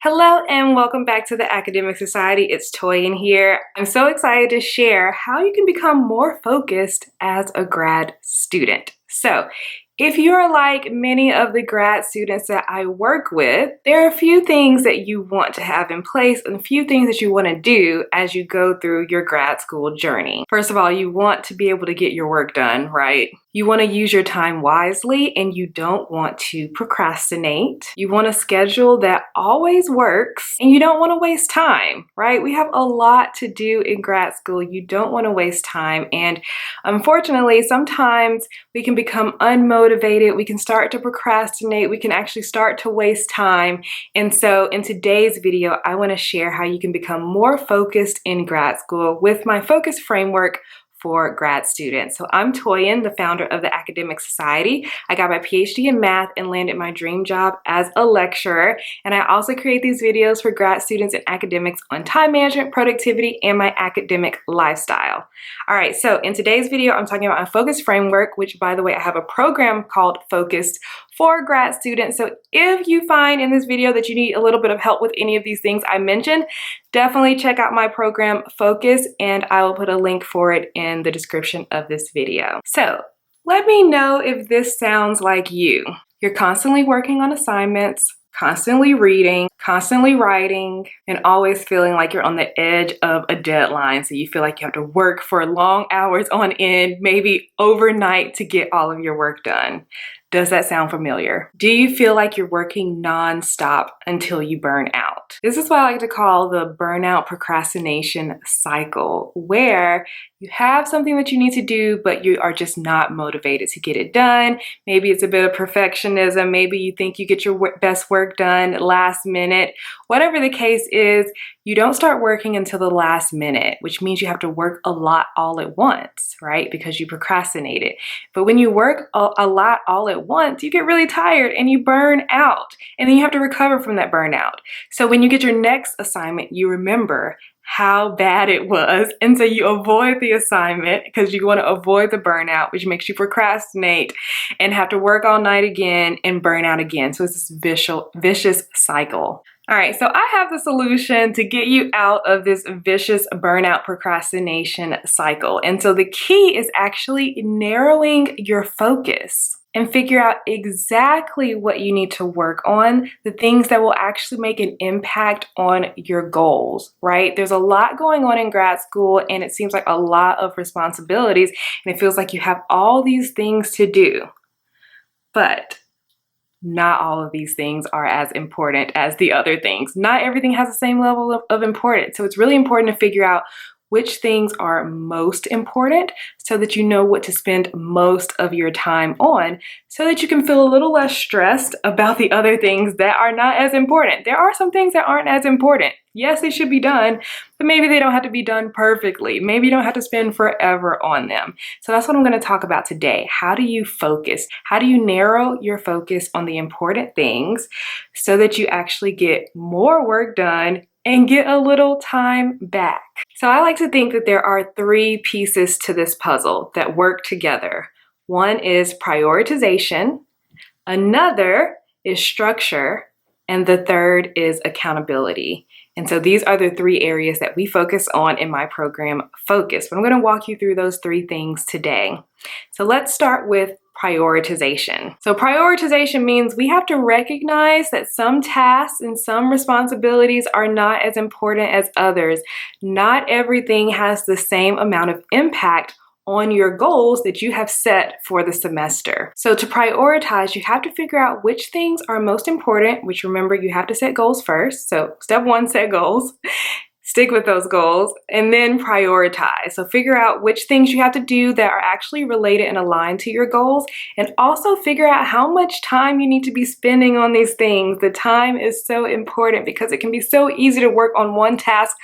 Hello and welcome back to the Academic Society. It's Toy in here. I'm so excited to share how you can become more focused as a grad student. So, if you're like many of the grad students that I work with, there are a few things that you want to have in place and a few things that you want to do as you go through your grad school journey. First of all, you want to be able to get your work done, right? You want to use your time wisely and you don't want to procrastinate. You want a schedule that always works and you don't want to waste time, right? We have a lot to do in grad school. You don't want to waste time, and unfortunately, sometimes we can become unmotivated. We can start to procrastinate. We can actually start to waste time. And so in today's video, I want to share how you can become more focused in grad school with my focus framework for grad students. So I'm Toyin, the founder of the Academic Society. I got my PhD in math and landed my dream job as a lecturer. And I also create these videos for grad students and academics on time management, productivity, and my academic lifestyle. All right, so in today's video, I'm talking about my focus framework, which, by the way, I have a program called Focused for grad students. So if you find in this video that you need a little bit of help with any of these things I mentioned, definitely check out my program Focus, and I will put a link for it in the description of this video. So let me know if this sounds like you. You're constantly working on assignments, constantly reading, constantly writing, and always feeling like you're on the edge of a deadline. So you feel like you have to work for long hours on end, maybe overnight, to get all of your work done. Does that sound familiar? Do you feel like you're working nonstop until you burn out? This is what I like to call the burnout procrastination cycle, where you have something that you need to do, but you are just not motivated to get it done. Maybe it's a bit of perfectionism. Maybe you think you get your best work done last minute. Whatever the case is, you don't start working until the last minute, which means you have to work a lot all at once, right? Because you procrastinated. But when you work a lot all at once, you get really tired and you burn out, and then you have to recover from that burnout. So when you get your next assignment, you remember how bad it was, and so you avoid the assignment because you want to avoid the burnout, which makes you procrastinate and have to work all night again and burn out again. So it's this vicious cycle. All right, so I have the solution to get you out of this vicious burnout procrastination cycle. And so the key is actually narrowing your focus and figure out exactly what you need to work on, the things that will actually make an impact on your goals, right? There's a lot going on in grad school, and it seems like a lot of responsibilities, and it feels like you have all these things to do. But not all of these things are as important as the other things. Not everything has the same level of importance. So it's really important to figure out which things are most important so that you know what to spend most of your time on, so that you can feel a little less stressed about the other things that are not as important. There are some things that aren't as important. Yes, they should be done, but maybe they don't have to be done perfectly. Maybe you don't have to spend forever on them. So that's what I'm going to talk about today. How do you focus? How do you narrow your focus on the important things so that you actually get more work done and get a little time back? So I like to think that there are three pieces to this puzzle that work together. One is prioritization, another is structure, and the third is accountability. And so these are the three areas that we focus on in my program, Focus. But I'm going to walk you through those three things today. So let's start with prioritization. So prioritization means we have to recognize that some tasks and some responsibilities are not as important as others. Not everything has the same amount of impact on your goals that you have set for the semester. So to prioritize, you have to figure out which things are most important, which, remember, you have to set goals first. So step one, set goals. Stick with those goals, and then prioritize. So figure out which things you have to do that are actually related and aligned to your goals, and also figure out how much time you need to be spending on these things. The time is so important because it can be so easy to work on one task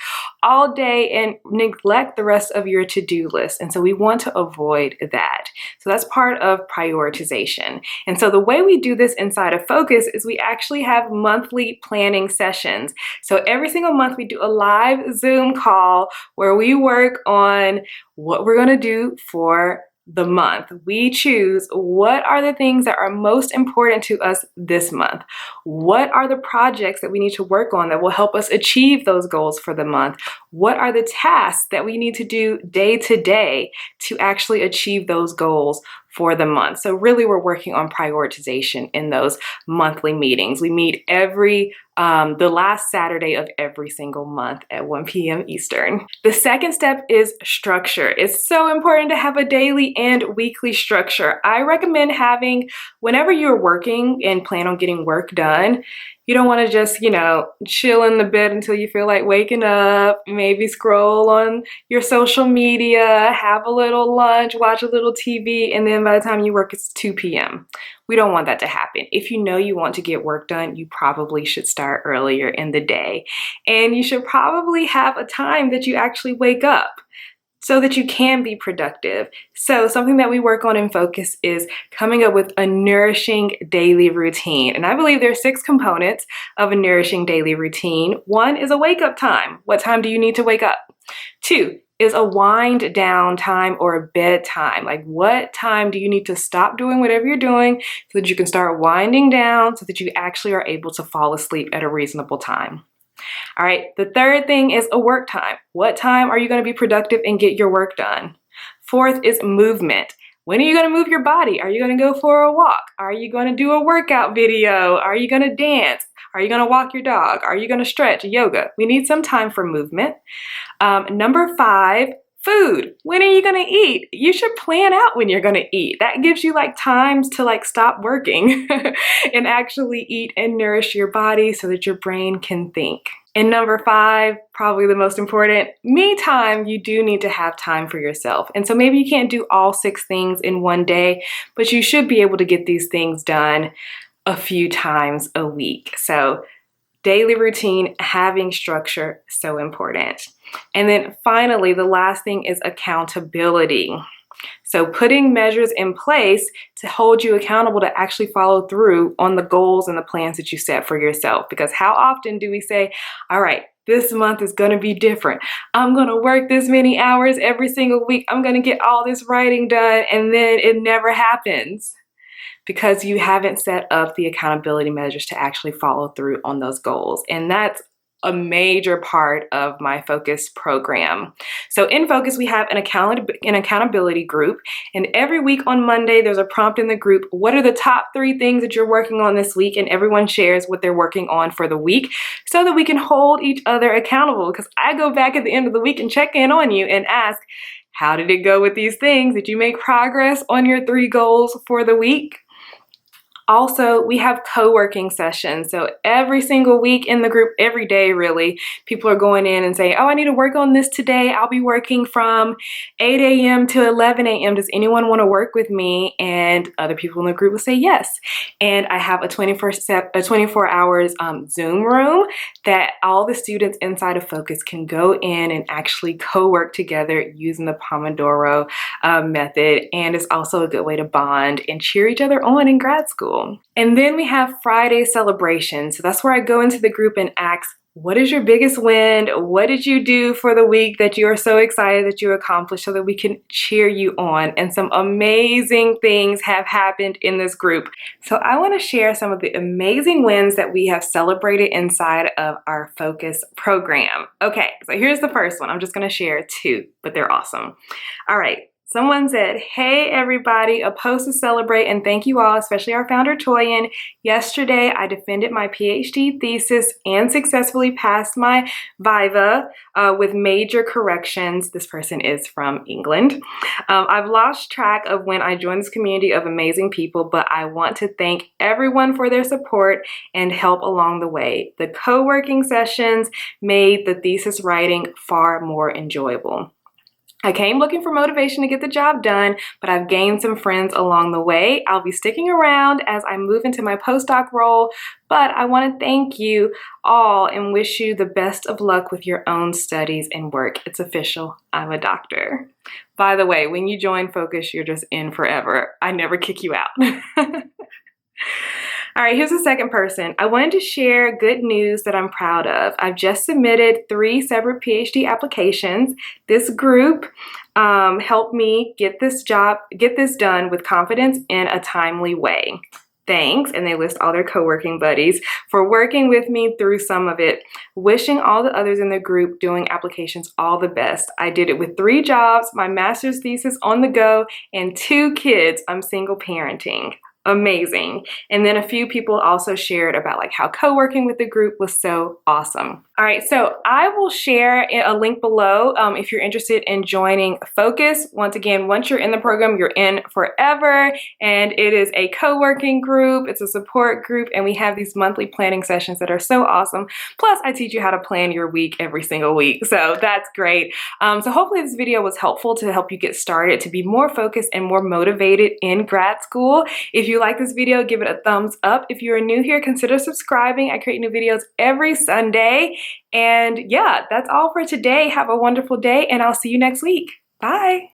all day and neglect the rest of your to-do list. And so we want to avoid that. So that's part of prioritization. And so the way we do this inside of Focus is we actually have monthly planning sessions. So every single month we do a live Zoom call where we work on what we're going to do for the month. We choose what are the things that are most important to us this month. What are the projects that we need to work on that will help us achieve those goals for the month? What are the tasks that we need to do day to day to actually achieve those goals for the month? So really we're working on prioritization in those monthly meetings. We meet every the last Saturday of every single month at 1 p.m. Eastern. The second step is structure. It's so important to have a daily and weekly structure. I recommend having, whenever you're working and plan on getting work done, you don't want to just, chill in the bed until you feel like waking up, maybe scroll on your social media, have a little lunch, watch a little TV, and then by the time you work, it's 2 p.m. We don't want that to happen. If you know you want to get work done, you probably should start earlier in the day. And you should probably have a time that you actually wake up so that you can be productive. So something that we work on in Focus is coming up with a nourishing daily routine. And I believe there are 6 components of a nourishing daily routine. 1 is a wake up time. What time do you need to wake up? 2 is a wind down time or a bedtime. Like, what time do you need to stop doing whatever you're doing so that you can start winding down so that you actually are able to fall asleep at a reasonable time? All right, the third thing is a work time. What time are you going to be productive and get your work done? 4th is movement. When are you going to move your body? Are you going to go for a walk? Are you going to do a workout video? Are you going to dance? Are you going to walk your dog? Are you going to stretch, yoga? We need some time for movement. Number 5, food. When are you going to eat? You should plan out when you're going to eat. That gives you times to stop working and actually eat and nourish your body so that your brain can think. And number 5, probably the most important, me time. You do need to have time for yourself. And so maybe you can't do all 6 things in one day, but you should be able to get these things done a few times a week. So daily routine, having structure, so important. And then finally, the last thing is accountability. So putting measures in place to hold you accountable to actually follow through on the goals and the plans that you set for yourself. Because how often do we say, all right, this month is going to be different. I'm going to work this many hours every single week. I'm going to get all this writing done, and then it never happens because you haven't set up the accountability measures to actually follow through on those goals. And that's a major part of my Focus program. So in Focus, we have an accountability group, and every week on Monday, there's a prompt in the group. What are the top 3 things that you're working on this week? And everyone shares what they're working on for the week so that we can hold each other accountable, because I go back at the end of the week and check in on you and ask, how did it go with these things? Did you make progress on your 3 goals for the week? Also, we have co-working sessions. So every single week in the group, every day really, people are going in and saying, oh, I need to work on this today. I'll be working from 8 a.m. to 11 a.m. Does anyone want to work with me? And other people in the group will say yes. And I have a 24 hours Zoom room that all the students inside of Focus can go in and actually co-work together using the Pomodoro method. And it's also a good way to bond and cheer each other on in grad school. And then we have Friday celebrations. So that's where I go into the group and ask, what is your biggest win? What did you do for the week that you are so excited that you accomplished, so that we can cheer you on? And some amazing things have happened in this group. So I want to share some of the amazing wins that we have celebrated inside of our Focus program. Okay, so here's the first one. I'm just going to share 2, but they're awesome. All right. Someone said, hey everybody, a post to celebrate and thank you all, especially our founder Toyin. Yesterday, I defended my PhD thesis and successfully passed my Viva with major corrections. This person is from England. I've lost track of when I joined this community of amazing people, but I want to thank everyone for their support and help along the way. The co-working sessions made the thesis writing far more enjoyable. I came looking for motivation to get the job done, but I've gained some friends along the way. I'll be sticking around as I move into my postdoc role, but I want to thank you all and wish you the best of luck with your own studies and work. It's official, I'm a doctor. By the way, when you join Focus, you're just in forever. I never kick you out. All right, here's the second person. I wanted to share good news that I'm proud of. I've just submitted 3 separate PhD applications. This group Help me get this done with confidence in a timely way. Thanks, and they list all their co-working buddies for working with me through some of it. Wishing all the others in the group doing applications all the best. I did it with 3 jobs, my master's thesis on the go, and 2 kids. I'm single parenting. Amazing. And then a few people also shared about like how co-working with the group was so awesome. All right, so I will share a link below if you're interested in joining Focus. Once again, once you're in the program, you're in forever, and it is a co-working group, it's a support group, and we have these monthly planning sessions that are so awesome. Plus, I teach you how to plan your week every single week, so that's great. So hopefully this video was helpful to help you get started to be more focused and more motivated in grad school. If you like this video, give it a thumbs up. If you are new here, consider subscribing. I create new videos every Sunday. And yeah, that's all for today. Have a wonderful day, and I'll see you next week. Bye.